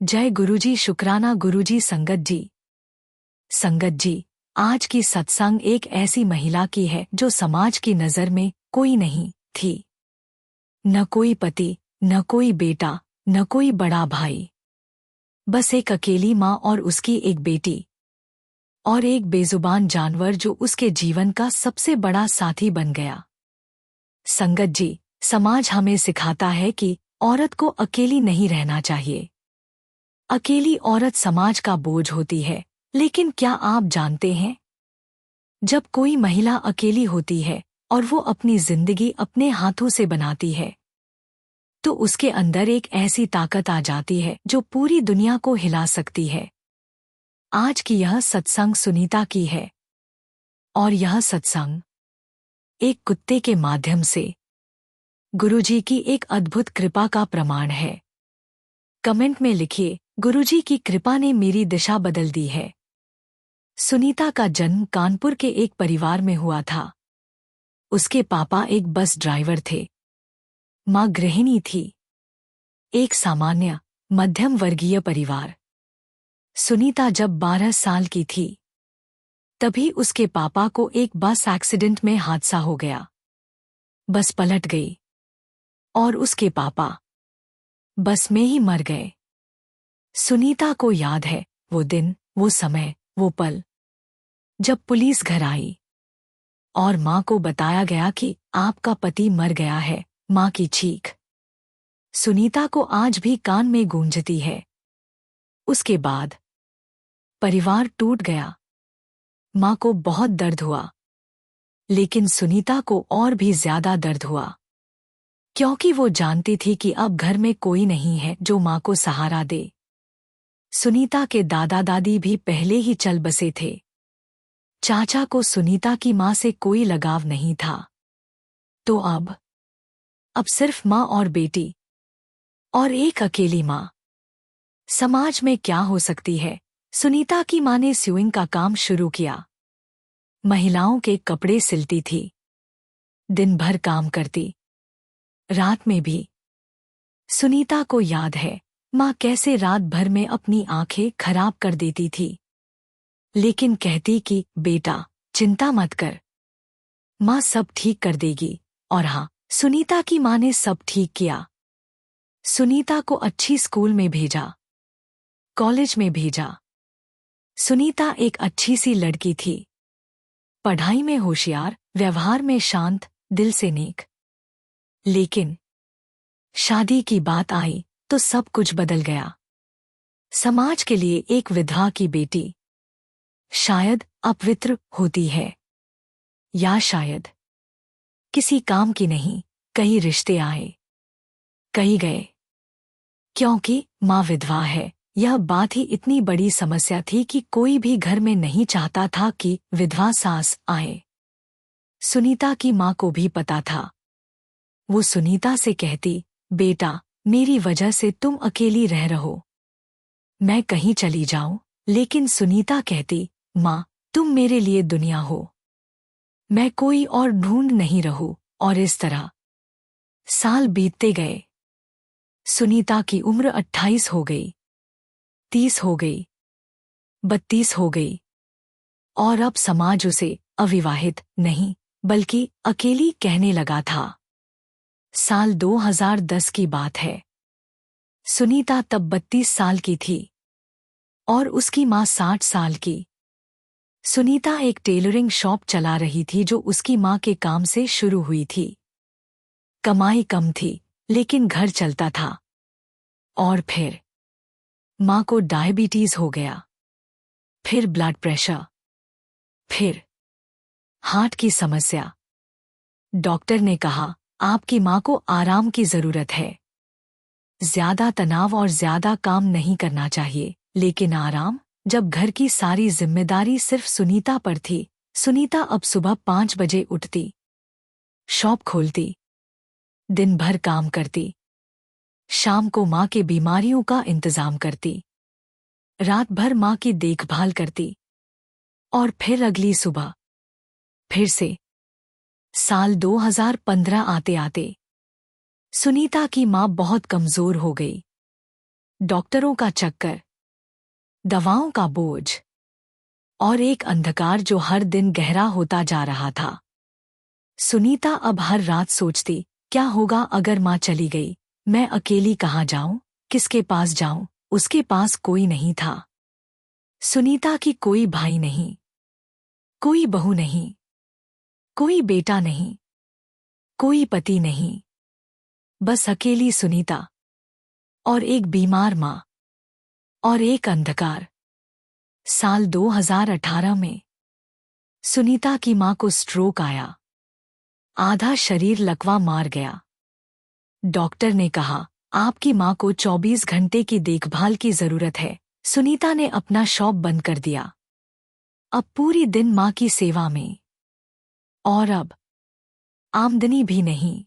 जय गुरुजी। शुक्राना गुरुजी। संगत जी, आज की सत्संग एक ऐसी महिला की है जो समाज की नज़र में कोई नहीं थी। न कोई पति, न कोई बेटा, न कोई बड़ा भाई, बस एक अकेली माँ और उसकी एक बेटी और एक बेजुबान जानवर जो उसके जीवन का सबसे बड़ा साथी बन गया। संगत जी, समाज हमें सिखाता है कि औरत को अकेली नहीं रहना चाहिए। अकेली औरत समाज का बोझ होती है, लेकिन क्या आप जानते हैं, जब कोई महिला अकेली होती है और वो अपनी जिंदगी अपने हाथों से बनाती है, तो उसके अंदर एक ऐसी ताकत आ जाती है जो पूरी दुनिया को हिला सकती है। आज की यह सत्संग सुनीता की है और यह सत्संग एक कुत्ते के माध्यम से गुरुजी की एक अद्भुत कृपा का प्रमाण है। कमेंट में लिखिए, गुरुजी की कृपा ने मेरी दिशा बदल दी है। सुनीता का जन्म कानपुर के एक परिवार में हुआ था। उसके पापा एक बस ड्राइवर थे, माँ गृहिणी थी। एक सामान्य मध्यम वर्गीय परिवार। सुनीता जब 12 साल की थी, तभी उसके पापा को एक बस एक्सीडेंट में हादसा हो गया। बस पलट गई और उसके पापा बस में ही मर गए। सुनीता को याद है वो दिन, वो समय, वो पल, जब पुलिस घर आई और माँ को बताया गया कि आपका पति मर गया है। माँ की चीख सुनीता को आज भी कान में गूंजती है। उसके बाद परिवार टूट गया। माँ को बहुत दर्द हुआ, लेकिन सुनीता को और भी ज्यादा दर्द हुआ, क्योंकि वो जानती थी कि अब घर में कोई नहीं है जो माँ को सहारा दे। सुनीता के दादा दादी भी पहले ही चल बसे थे। चाचा को सुनीता की माँ से कोई लगाव नहीं था। तो अब सिर्फ माँ और बेटी और एक अकेली माँ। समाज में क्या हो सकती है? सुनीता की माँ ने स्यूइंग का काम शुरू किया। महिलाओं के कपड़े सिलती थी, दिन भर काम करती, रात में भी। सुनीता को याद है माँ कैसे रात भर में अपनी आंखें खराब कर देती थी, लेकिन कहती कि बेटा चिंता मत कर, माँ सब ठीक कर देगी। और हाँ, सुनीता की माँ ने सब ठीक किया। सुनीता को अच्छी स्कूल में भेजा, कॉलेज में भेजा। सुनीता एक अच्छी सी लड़की थी, पढ़ाई में होशियार, व्यवहार में शांत, दिल से नेक। लेकिन शादी की बात आई तो सब कुछ बदल गया। समाज के लिए एक विधवा की बेटी शायद अपवित्र होती है, या शायद किसी काम की नहीं। कई रिश्ते आए, कई गए, क्योंकि माँ विधवा है। यह बात ही इतनी बड़ी समस्या थी कि कोई भी घर में नहीं चाहता था कि विधवा सास आए। सुनीता की माँ को भी पता था। वो सुनीता से कहती, बेटा मेरी वजह से तुम अकेली रह रहो, मैं कहीं चली जाऊं। लेकिन सुनीता कहती, माँ तुम मेरे लिए दुनिया हो, मैं कोई और ढूंढ नहीं रहूं। और इस तरह साल बीतते गए। सुनीता की उम्र 28 हो गई, 30 हो गई, 32 हो गई, और अब समाज उसे अविवाहित नहीं बल्कि अकेली कहने लगा था। साल 2010 की बात है। सुनीता तब 32 साल की थी और उसकी माँ 60 साल की। सुनीता एक टेलरिंग शॉप चला रही थी जो उसकी माँ के काम से शुरू हुई थी। कमाई कम थी, लेकिन घर चलता था। और फिर माँ को डायबिटीज हो गया, फिर ब्लड प्रेशर, फिर हार्ट की समस्या। डॉक्टर ने कहा आपकी माँ को आराम की जरूरत है, ज्यादा तनाव और ज्यादा काम नहीं करना चाहिए। लेकिन आराम? जब घर की सारी जिम्मेदारी सिर्फ सुनीता पर थी। सुनीता अब सुबह 5 बजे उठती, शॉप खोलती, दिन भर काम करती, शाम को माँ के बीमारियों का इंतजाम करती, रात भर माँ की देखभाल करती, और फिर अगली सुबह फिर से। साल 2015 आते आते सुनीता की माँ बहुत कमजोर हो गई। डॉक्टरों का चक्कर, दवाओं का बोझ और एक अंधकार जो हर दिन गहरा होता जा रहा था। सुनीता अब हर रात सोचती, क्या होगा अगर माँ चली गई? मैं अकेली कहाँ जाऊं? किसके पास जाऊं? उसके पास कोई नहीं था। सुनीता की कोई भाई नहीं, कोई बहू नहीं, कोई बेटा नहीं, कोई पति नहीं, बस अकेली सुनीता और एक बीमार माँ और एक अंधकार। साल 2018 में सुनीता की माँ को स्ट्रोक आया। आधा शरीर लकवा मार गया। डॉक्टर ने कहा, आपकी माँ को 24 घंटे की देखभाल की जरूरत है। सुनीता ने अपना शॉप बंद कर दिया। अब पूरी दिन माँ की सेवा में, और अब आमदनी भी नहीं।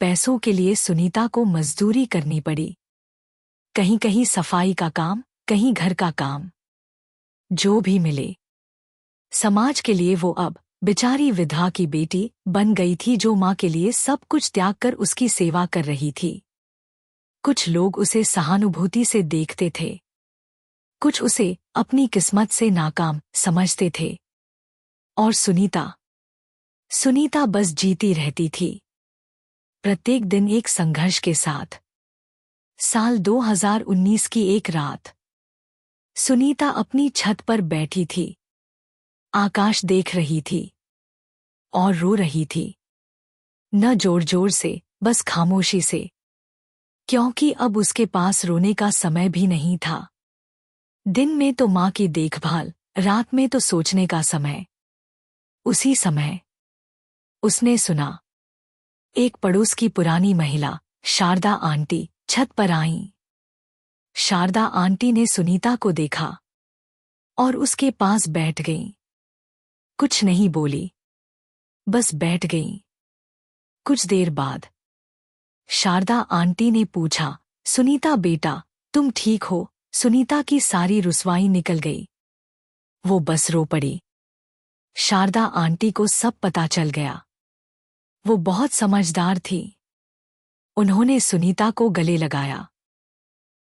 पैसों के लिए सुनीता को मजदूरी करनी पड़ी। कहीं कहीं सफाई का काम, कहीं घर का काम, जो भी मिले। समाज के लिए वो अब बेचारी विधवा की बेटी बन गई थी, जो माँ के लिए सब कुछ त्याग कर उसकी सेवा कर रही थी। कुछ लोग उसे सहानुभूति से देखते थे, कुछ उसे अपनी किस्मत से नाकाम समझते थे, और सुनीता बस जीती रहती थी, प्रत्येक दिन एक संघर्ष के साथ। साल 2019 की एक रात सुनीता अपनी छत पर बैठी थी, आकाश देख रही थी और रो रही थी। न जोर जोर से, बस खामोशी से, क्योंकि अब उसके पास रोने का समय भी नहीं था। दिन में तो माँ की देखभाल, रात में तो सोचने का समय। उसी समय उसने सुना, एक पड़ोस की पुरानी महिला शारदा आंटी छत पर आईं। शारदा आंटी ने सुनीता को देखा और उसके पास बैठ गईं। कुछ नहीं बोली, बस बैठ गईं। कुछ देर बाद शारदा आंटी ने पूछा, सुनीता बेटा, तुम ठीक हो? सुनीता की सारी रुसवाई निकल गई। वो बस रो पड़ी। शारदा आंटी को सब पता चल गया। वो बहुत समझदार थी। उन्होंने सुनीता को गले लगाया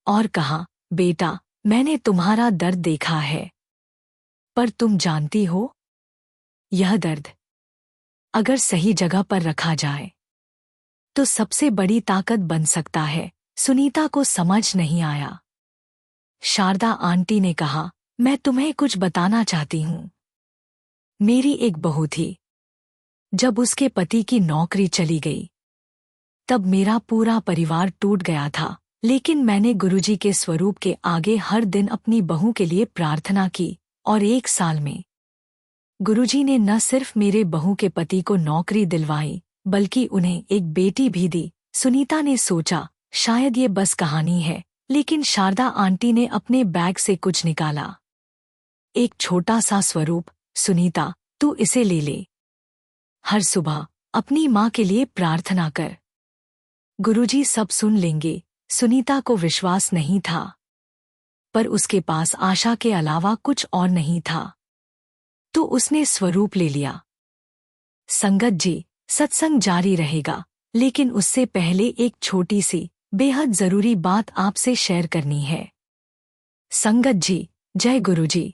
और कहा, बेटा, मैंने तुम्हारा दर्द देखा है, पर तुम जानती हो, यह दर्द अगर सही जगह पर रखा जाए तो सबसे बड़ी ताकत बन सकता है। सुनीता को समझ नहीं आया। शारदा आंटी ने कहा, मैं तुम्हें कुछ बताना चाहती हूं। मेरी एक बहू थी। जब उसके पति की नौकरी चली गई, तब मेरा पूरा परिवार टूट गया था। लेकिन मैंने गुरुजी के स्वरूप के आगे हर दिन अपनी बहू के लिए प्रार्थना की, और 1 साल में गुरुजी ने न सिर्फ मेरे बहू के पति को नौकरी दिलवाई, बल्कि उन्हें एक बेटी भी दी। सुनीता ने सोचा, शायद ये बस कहानी है, लेकिन शारदा आंटी ने अपने बैग से कुछ निकाला। एक छोटा सा स्वरूप। सुनीता, तू इसे ले ले। हर सुबह अपनी माँ के लिए प्रार्थना कर। गुरुजी सब सुन लेंगे। सुनीता को विश्वास नहीं था, पर उसके पास आशा के अलावा कुछ और नहीं था, तो उसने स्वरूप ले लिया। संगत जी, सत्संग जारी रहेगा, लेकिन उससे पहले एक छोटी सी बेहद जरूरी बात आपसे शेयर करनी है। संगत जी, जय गुरुजी।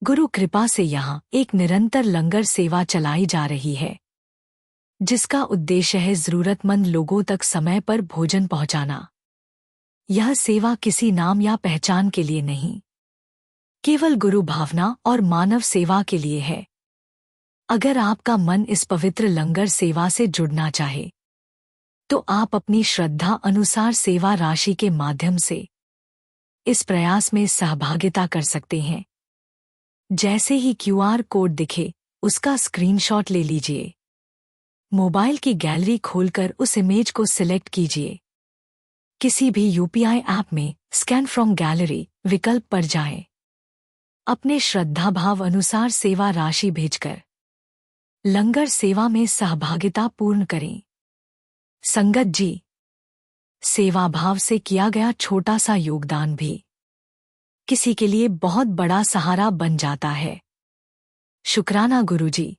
गुरु कृपा से यहाँ एक निरंतर लंगर सेवा चलाई जा रही है, जिसका उद्देश्य है जरूरतमंद लोगों तक समय पर भोजन पहुंचाना। यह सेवा किसी नाम या पहचान के लिए नहीं, केवल गुरु भावना और मानव सेवा के लिए है। अगर आपका मन इस पवित्र लंगर सेवा से जुड़ना चाहे, तो आप अपनी श्रद्धा अनुसार सेवा राशि के माध्यम से इस प्रयास में सहभागिता कर सकते हैं। जैसे ही क्यूआर कोड दिखे, उसका स्क्रीनशॉट ले लीजिए। मोबाइल की गैलरी खोलकर उस इमेज को सिलेक्ट कीजिए। किसी भी यूपीआई ऐप में स्कैन फ्रॉम गैलरी विकल्प पर जाएं। अपने श्रद्धा भाव अनुसार सेवा राशि भेजकर लंगर सेवा में सहभागिता पूर्ण करें। संगत जी, सेवा भाव से किया गया छोटा सा योगदान भी किसी के लिए बहुत बड़ा सहारा बन जाता है। शुक्राना गुरुजी।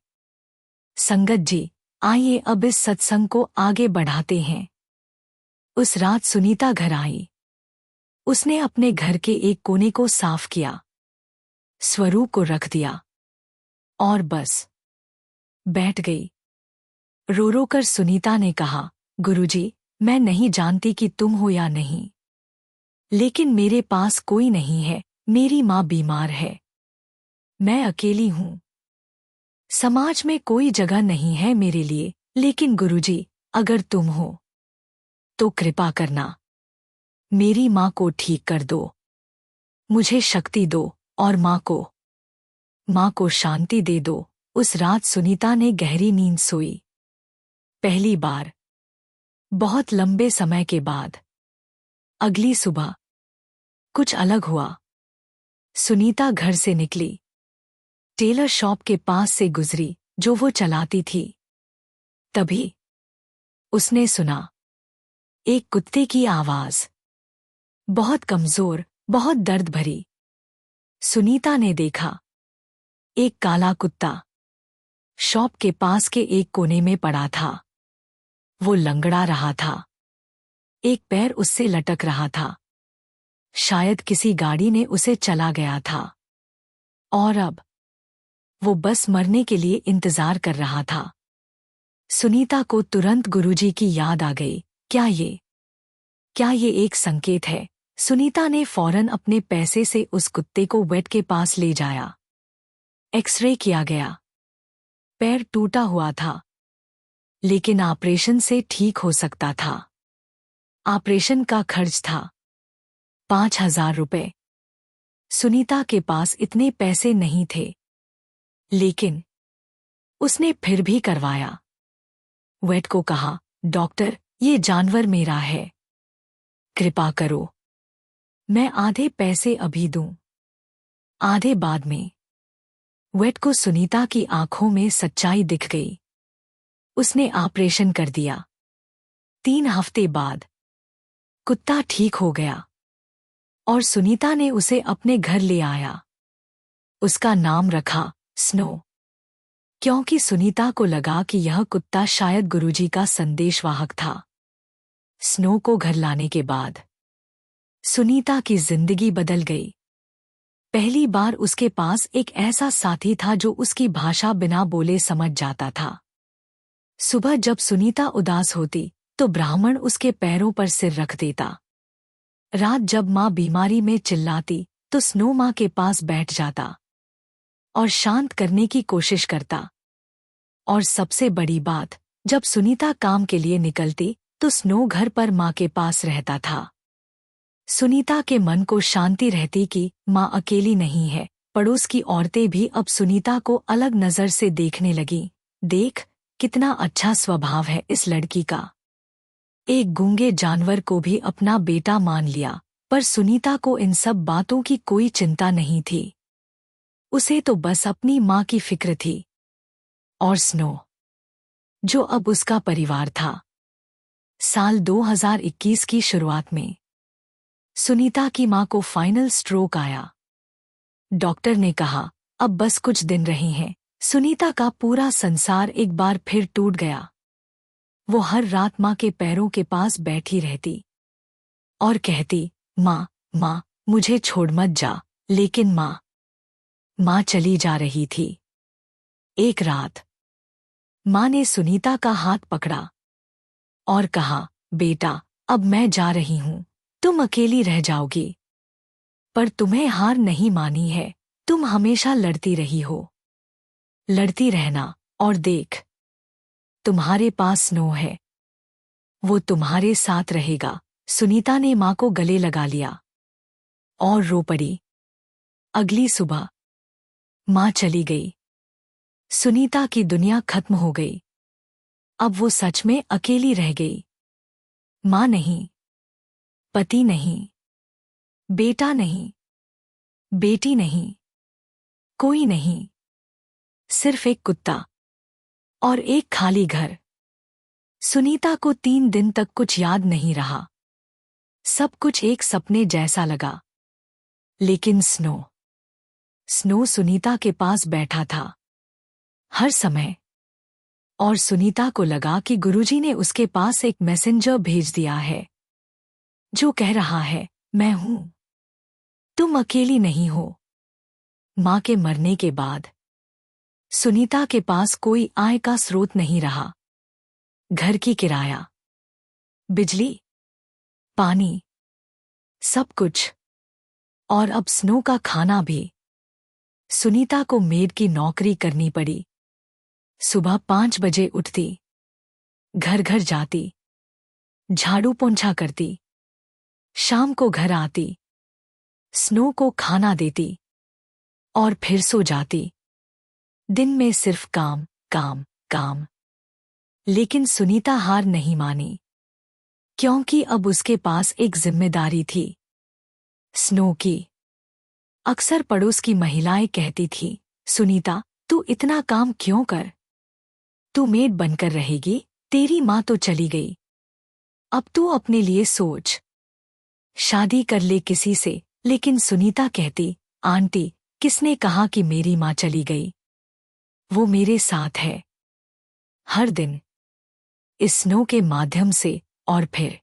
संगत जी, आइए अब इस सत्संग को आगे बढ़ाते हैं। उस रात सुनीता घर आई। उसने अपने घर के एक कोने को साफ किया, स्वरूप को रख दिया और बस बैठ गई। रो रो कर सुनीता ने कहा, गुरुजी, मैं नहीं जानती कि तुम हो या नहीं, लेकिन मेरे पास कोई नहीं है, मेरी माँ बीमार है, मैं अकेली हूँ। समाज में कोई जगह नहीं है मेरे लिए, लेकिन गुरुजी, अगर तुम हो तो कृपा करना, मेरी माँ को ठीक कर दो, मुझे शक्ति दो और माँ को शांति दे दो। उस रात सुनीता ने गहरी नींद सोई। पहली बार, बहुत लंबे समय के बाद। अगली सुबह कुछ अलग हुआ। सुनीता घर से निकली, टेलर शॉप के पास से गुजरी जो वो चलाती थी। तभी उसने सुना एक कुत्ते की आवाज, बहुत कमजोर, बहुत दर्द भरी। सुनीता ने देखा, एक काला कुत्ता शॉप के पास के एक कोने में पड़ा था। वो लंगड़ा रहा था, एक पैर उससे लटक रहा था। शायद किसी गाड़ी ने उसे चला गया था और अब वो बस मरने के लिए इंतजार कर रहा था। सुनीता को तुरंत गुरुजी की याद आ गई। क्या ये एक संकेत है? सुनीता ने फौरन अपने पैसे से उस कुत्ते को वेट के पास ले जाया। एक्सरे किया गया। पैर टूटा हुआ था, लेकिन ऑपरेशन से ठीक हो सकता था। ऑपरेशन का खर्च था 5,000 रुपए। सुनीता के पास इतने पैसे नहीं थे, लेकिन उसने फिर भी करवाया। वेट को कहा, डॉक्टर, ये जानवर मेरा है, कृपा करो, मैं आधे पैसे अभी दूं, आधे बाद में। वेट को सुनीता की आंखों में सच्चाई दिख गई। उसने ऑपरेशन कर दिया। 3 हफ्ते बाद कुत्ता ठीक हो गया और सुनीता ने उसे अपने घर ले आया। उसका नाम रखा स्नो, क्योंकि सुनीता को लगा कि यह कुत्ता शायद गुरुजी का संदेशवाहक था। स्नो को घर लाने के बाद सुनीता की जिंदगी बदल गई। पहली बार उसके पास एक ऐसा साथी था जो उसकी भाषा बिना बोले समझ जाता था। सुबह जब सुनीता उदास होती तो ब्राह्मण उसके पैरों पर सिर रख देता। रात जब माँ बीमारी में चिल्लाती तो स्नो माँ के पास बैठ जाता और शांत करने की कोशिश करता। और सबसे बड़ी बात, जब सुनीता काम के लिए निकलती तो स्नो घर पर माँ के पास रहता था। सुनीता के मन को शांति रहती कि माँ अकेली नहीं है। पड़ोस की औरतें भी अब सुनीता को अलग नजर से देखने लगीं। देख, कितना अच्छा स्वभाव है इस लड़की का। एक गूंगे जानवर को भी अपना बेटा मान लिया। पर सुनीता को इन सब बातों की कोई चिंता नहीं थी। उसे तो बस अपनी माँ की फिक्र थी और स्नो, जो अब उसका परिवार था। साल 2021 की शुरुआत में सुनीता की माँ को फाइनल स्ट्रोक आया। डॉक्टर ने कहा, अब बस कुछ दिन रहे हैं। सुनीता का पूरा संसार एक बार फिर टूट गया। वो हर रात माँ के पैरों के पास बैठी रहती और कहती, माँ, माँ, मुझे छोड़ मत जा। लेकिन माँ चली जा रही थी। एक रात माँ ने सुनीता का हाथ पकड़ा और कहा, बेटा, अब मैं जा रही हूँ, तुम अकेली रह जाओगी। पर तुम्हें हार नहीं मानी है, तुम हमेशा लड़ती रही हो। लड़ती रहना, और देख, तुम्हारे पास स्नो है, वो तुम्हारे साथ रहेगा। सुनीता ने माँ को गले लगा लिया और रो पड़ी। अगली सुबह माँ चली गई। सुनीता की दुनिया खत्म हो गई। अब वो सच में अकेली रह गई। माँ नहीं, पति नहीं, बेटा नहीं, बेटी नहीं, कोई नहीं, सिर्फ एक कुत्ता और एक खाली घर। सुनीता को 3 दिन तक कुछ याद नहीं रहा। सब कुछ एक सपने जैसा लगा। लेकिन स्नो सुनीता के पास बैठा था हर समय। और सुनीता को लगा कि गुरुजी ने उसके पास एक मैसेंजर भेज दिया है जो कह रहा है, मैं हूं। तुम अकेली नहीं हो। मां के मरने के बाद सुनीता के पास कोई आय का स्रोत नहीं रहा। घर की किराया, बिजली, पानी, सब कुछ, और अब स्नो का खाना भी। सुनीता को मेड की नौकरी करनी पड़ी। सुबह 5 बजे उठती, घर घर जाती, झाड़ू पोंछा करती, शाम को घर आती, स्नो को खाना देती और फिर सो जाती। दिन में सिर्फ काम, काम, काम। लेकिन सुनीता हार नहीं मानी, क्योंकि अब उसके पास एक जिम्मेदारी थी, स्नो की। अक्सर पड़ोस की महिलाएं कहती थी, सुनीता, तू इतना काम क्यों कर? तू मेड बनकर रहेगी, तेरी माँ तो चली गई। अब तू अपने लिए सोच, शादी कर ले किसी से। लेकिन सुनीता कहती, आंटी, किसने कहा कि मेरी माँ चली गई? वो मेरे साथ है, हर दिन, इस स्नो के माध्यम से। और फिर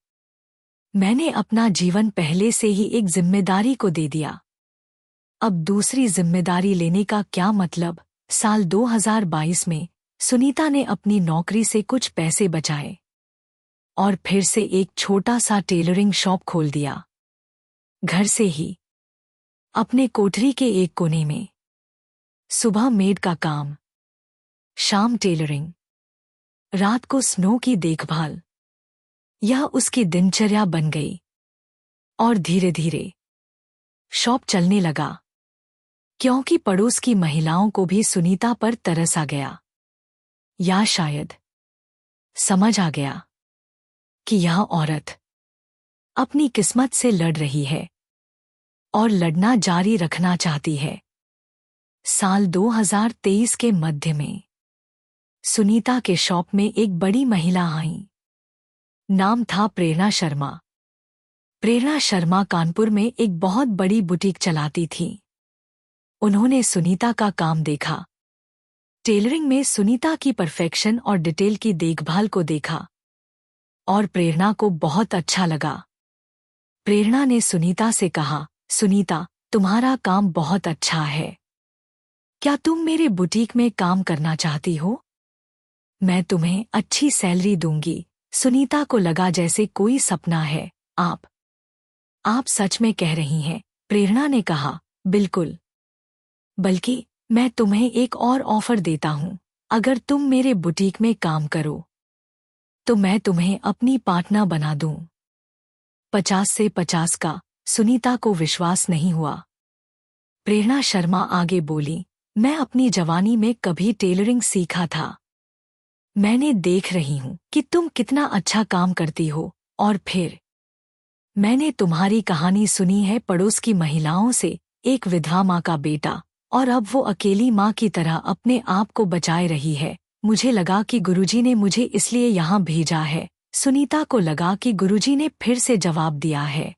मैंने अपना जीवन पहले से ही एक जिम्मेदारी को दे दिया। अब दूसरी जिम्मेदारी लेने का क्या मतलब? साल 2022 में सुनीता ने अपनी नौकरी से कुछ पैसे बचाए और फिर से एक छोटा सा टेलरिंग शॉप खोल दिया। घर से ही, अपने कोठरी के एक कोने में। सुबह मेड का काम, शाम टेलरिंग, रात को स्नो की देखभाल। यह उसकी दिनचर्या बन गई। और धीरे धीरे शॉप चलने लगा, क्योंकि पड़ोस की महिलाओं को भी सुनीता पर तरस आ गया, या शायद समझ आ गया कि यह औरत अपनी किस्मत से लड़ रही है और लड़ना जारी रखना चाहती है। साल 2023 के मध्य में सुनीता के शॉप में एक बड़ी महिला आई। नाम था प्रेरणा शर्मा। प्रेरणा शर्मा कानपुर में एक बहुत बड़ी बुटीक चलाती थी। उन्होंने सुनीता का काम देखा, टेलरिंग में सुनीता की परफेक्शन और डिटेल की देखभाल को देखा, और प्रेरणा को बहुत अच्छा लगा। प्रेरणा ने सुनीता से कहा, सुनीता, तुम्हारा काम बहुत अच्छा है, क्या तुम मेरे बुटीक में काम करना चाहती हो? मैं तुम्हें अच्छी सैलरी दूंगी। सुनीता को लगा जैसे कोई सपना है। आप सच में कह रही हैं? प्रेरणा ने कहा, बिल्कुल। बल्कि मैं तुम्हें एक और ऑफर देता हूं। अगर तुम मेरे बुटीक में काम करो तो मैं तुम्हें अपनी पार्टनर बना दूं। 50 से 50 का। सुनीता को विश्वास नहीं हुआ। प्रेरणा शर्मा आगे बोली, मैं अपनी जवानी में कभी टेलरिंग सीखा था। मैंने देख रही हूं कि तुम कितना अच्छा काम करती हो। और फिर मैंने तुम्हारी कहानी सुनी है पड़ोस की महिलाओं से, एक विधवा माँ का बेटा, और अब वो अकेली माँ की तरह अपने आप को बचाए रही है। मुझे लगा कि गुरुजी ने मुझे इसलिए यहाँ भेजा है। सुनीता को लगा कि गुरुजी ने फिर से जवाब दिया है।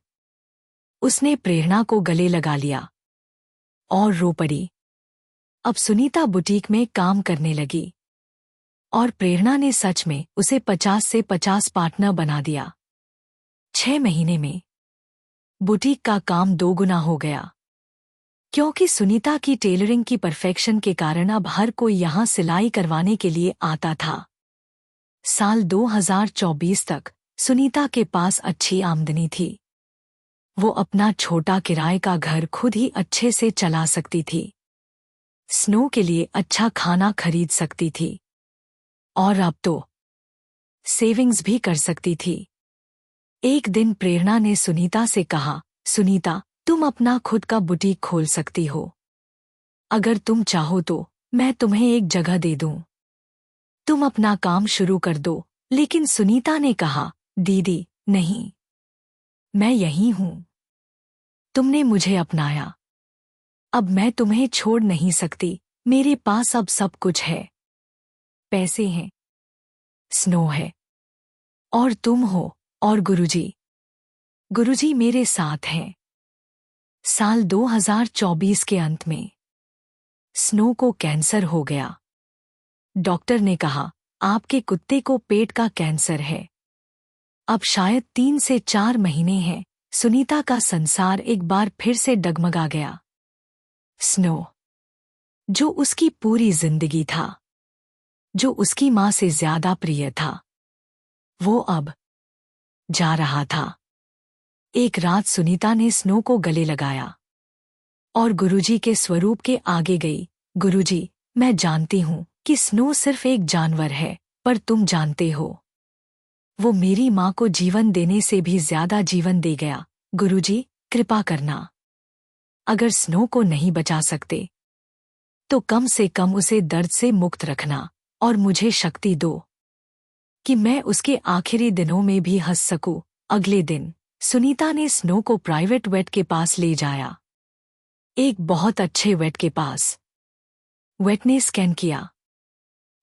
उसने प्रेरणा को गले लगा लिया और रो पड़ी। अब सुनीता बुटीक में काम करने लगी और प्रेरणा ने सच में उसे 50 से 50 पार्टनर बना दिया। 6 महीने में बुटीक का काम 2 गुना हो गया, क्योंकि सुनीता की टेलरिंग की परफेक्शन के कारण अब हर कोई यहां सिलाई करवाने के लिए आता था। साल 2024 तक सुनीता के पास अच्छी आमदनी थी। वो अपना छोटा किराए का घर खुद ही अच्छे से चला सकती थी, स्नो के लिए अच्छा खाना खरीद सकती थी, और अब तो सेविंग्स भी कर सकती थी। एक दिन प्रेरणा ने सुनीता से कहा, सुनीता, तुम अपना खुद का बुटीक खोल सकती हो। अगर तुम चाहो तो मैं तुम्हें एक जगह दे दूं। तुम अपना काम शुरू कर दो। लेकिन सुनीता ने कहा, दीदी, नहीं, मैं यहीं हूं। तुमने मुझे अपनाया, अब मैं तुम्हें छोड़ नहीं सकती। मेरे पास अब सब कुछ है, पैसे हैं, स्नो है, और तुम हो, और गुरुजी मेरे साथ हैं। साल 2024 के अंत में स्नो को कैंसर हो गया। डॉक्टर ने कहा, आपके कुत्ते को पेट का कैंसर है। अब शायद 3 से 4 महीने हैं। सुनीता का संसार एक बार फिर से डगमगा गया। स्नो, जो उसकी पूरी जिंदगी था, जो उसकी मां से ज्यादा प्रिय था, वो अब जा रहा था। एक रात सुनीता ने स्नो को गले लगाया और गुरुजी के स्वरूप के आगे गई। गुरुजी, मैं जानती हूं कि स्नो सिर्फ एक जानवर है, पर तुम जानते हो, वो मेरी मां को जीवन देने से भी ज्यादा जीवन दे गया। गुरुजी, कृपा करना। अगर स्नो को नहीं बचा सकते, तो कम से कम उसे दर्द से मुक्त रखना और मुझे शक्ति दो कि मैं उसके आखिरी दिनों में भी हंस सकूं। अगले दिन सुनीता ने स्नो को प्राइवेट वेट के पास ले जाया, एक बहुत अच्छे वेट के पास। वेट ने स्कैन किया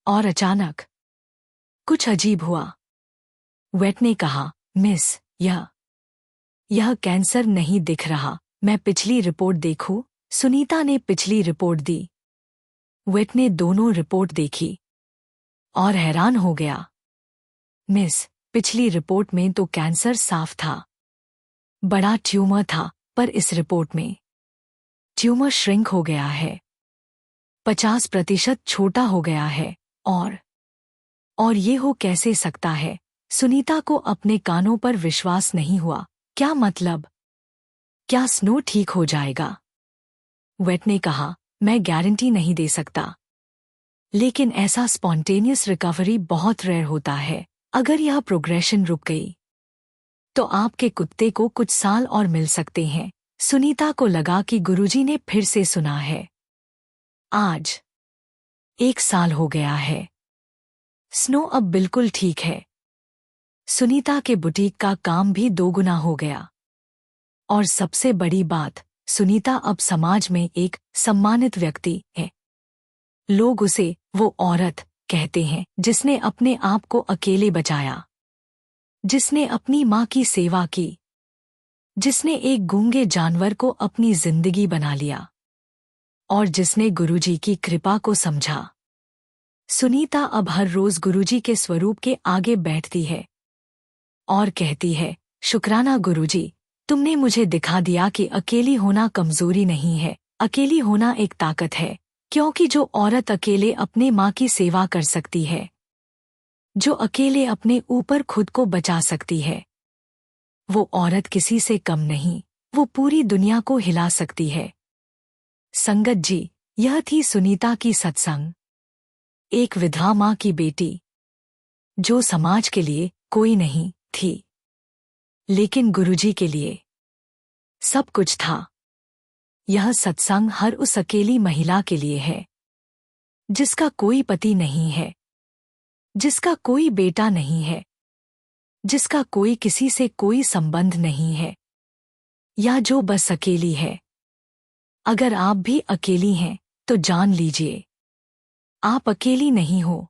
और अचानक कुछ अजीब हुआ। वेट ने कहा, मिस, यह कैंसर नहीं दिख रहा। मैं पिछली रिपोर्ट देखूं? सुनीता ने पिछली रिपोर्ट दी। वेट ने दोनों रिपोर्ट देखी और हैरान हो गया। मिस, पिछली रिपोर्ट में तो कैंसर साफ था, बड़ा ट्यूमर था, पर इस रिपोर्ट में ट्यूमर श्रिंक हो गया है, 50% छोटा हो गया है। और ये हो कैसे सकता है? सुनीता को अपने कानों पर विश्वास नहीं हुआ। क्या मतलब? क्या स्नो ठीक हो जाएगा? वेट ने कहा, मैं गारंटी नहीं दे सकता, लेकिन ऐसा स्पॉन्टेनियस रिकवरी बहुत रेयर होता है। अगर यह प्रोग्रेशन रुक गई, तो आपके कुत्ते को कुछ साल और मिल सकते हैं। सुनीता को लगा कि गुरुजी ने फिर से सुना है। आज 1 साल हो गया है। स्नो अब बिल्कुल ठीक है। सुनीता के बुटीक का काम भी 2 गुना हो गया। और सबसे बड़ी बात, सुनीता अब समाज में एक सम्मानित व्यक्ति है। लोग उसे वो औरत कहते हैं जिसने अपने आप को अकेले बचाया, जिसने अपनी मां की सेवा की, जिसने एक गूंगे जानवर को अपनी जिंदगी बना लिया और जिसने गुरुजी की कृपा को समझा। सुनीता अब हर रोज गुरुजी के स्वरूप के आगे बैठती है और कहती है, शुक्राना गुरुजी, तुमने मुझे दिखा दिया कि अकेली होना कमजोरी नहीं है, अकेली होना एक ताकत है। क्योंकि जो औरत अकेले अपने मां की सेवा कर सकती है, जो अकेले अपने ऊपर खुद को बचा सकती है, वो औरत किसी से कम नहीं, वो पूरी दुनिया को हिला सकती है। संगत जी, यह थी सुनीता की सत्संग। एक विधवा मां की बेटी, जो समाज के लिए कोई नहीं थी, लेकिन गुरुजी के लिए सब कुछ था। यह सत्संग हर उस अकेली महिला के लिए है, जिसका कोई पति नहीं है, जिसका कोई बेटा नहीं है, जिसका कोई किसी से कोई संबंध नहीं है, या जो बस अकेली है। अगर आप भी अकेली हैं, तो जान लीजिए, आप अकेली नहीं हो।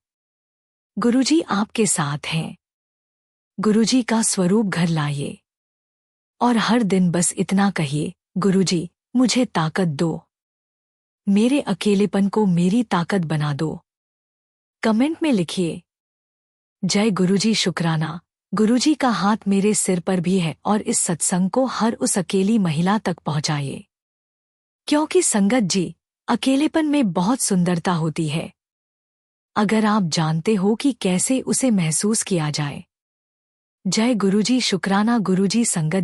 गुरुजी आपके साथ हैं। गुरुजी का स्वरूप घर लाइए और हर दिन बस इतना कहिए, गुरुजी, मुझे ताकत दो, मेरे अकेलेपन को मेरी ताकत बना दो। कमेंट में लिखिए, जय गुरुजी, शुक्राना। गुरुजी का हाथ मेरे सिर पर भी है और इस सत्संग को हर उस अकेली महिला तक पहुंचाइए। क्योंकि संगत जी, अकेलेपन में बहुत सुंदरता होती है, अगर आप जानते हो कि कैसे उसे महसूस किया जाए। जय गुरुजी, शुक्राना गुरुजी। संगत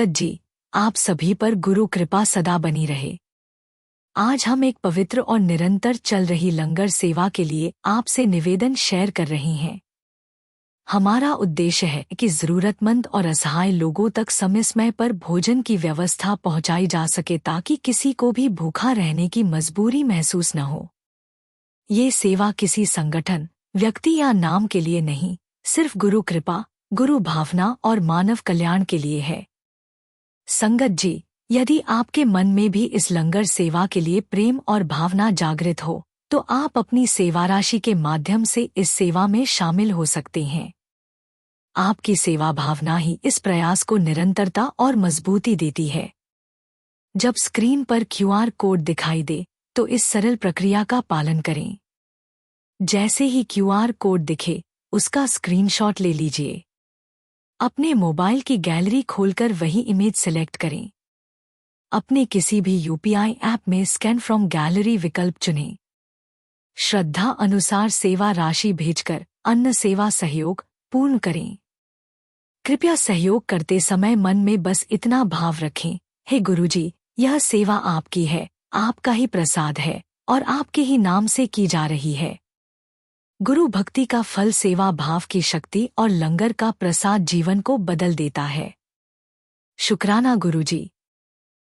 जी, आप सभी पर गुरु कृपा सदा बनी रहे। आज हम एक पवित्र और निरंतर चल रही लंगर सेवा के लिए आपसे निवेदन शेयर कर रहे हैं। हमारा उद्देश्य है कि जरूरतमंद और असहाय लोगों तक समय समय पर भोजन की व्यवस्था पहुंचाई जा सके, ताकि किसी को भी भूखा रहने की मजबूरी महसूस न हो। ये सेवा किसी संगठन, व्यक्ति या नाम के लिए नहीं, सिर्फ गुरु कृपा, गुरु भावना और मानव कल्याण के लिए है। संगत जी, यदि आपके मन में भी इस लंगर सेवा के लिए प्रेम और भावना जागृत हो, तो आप अपनी सेवा राशि के माध्यम से इस सेवा में शामिल हो सकते हैं। आपकी सेवा भावना ही इस प्रयास को निरंतरता और मजबूती देती है। जब स्क्रीन पर QR कोड दिखाई दे, तो इस सरल प्रक्रिया का पालन करें। जैसे ही QR कोड दिखे, उसका स्क्रीनशॉट ले लीजिए अपने मोबाइल की गैलरी खोलकर वही इमेज सिलेक्ट करें। अपने किसी भी यूपीआई ऐप में स्कैन फ्रॉम गैलरी विकल्प चुनें। श्रद्धा अनुसार सेवा राशि भेजकर अन्न सेवा सहयोग पूर्ण करें। कृपया सहयोग करते समय मन में बस इतना भाव रखें, हे गुरुजी, यह सेवा आपकी है, आपका ही प्रसाद है और आपके ही नाम से की जा रही है। गुरु भक्ति का फल सेवा भाव की शक्ति और लंगर का प्रसाद जीवन को बदल देता है। शुक्राना गुरुजी।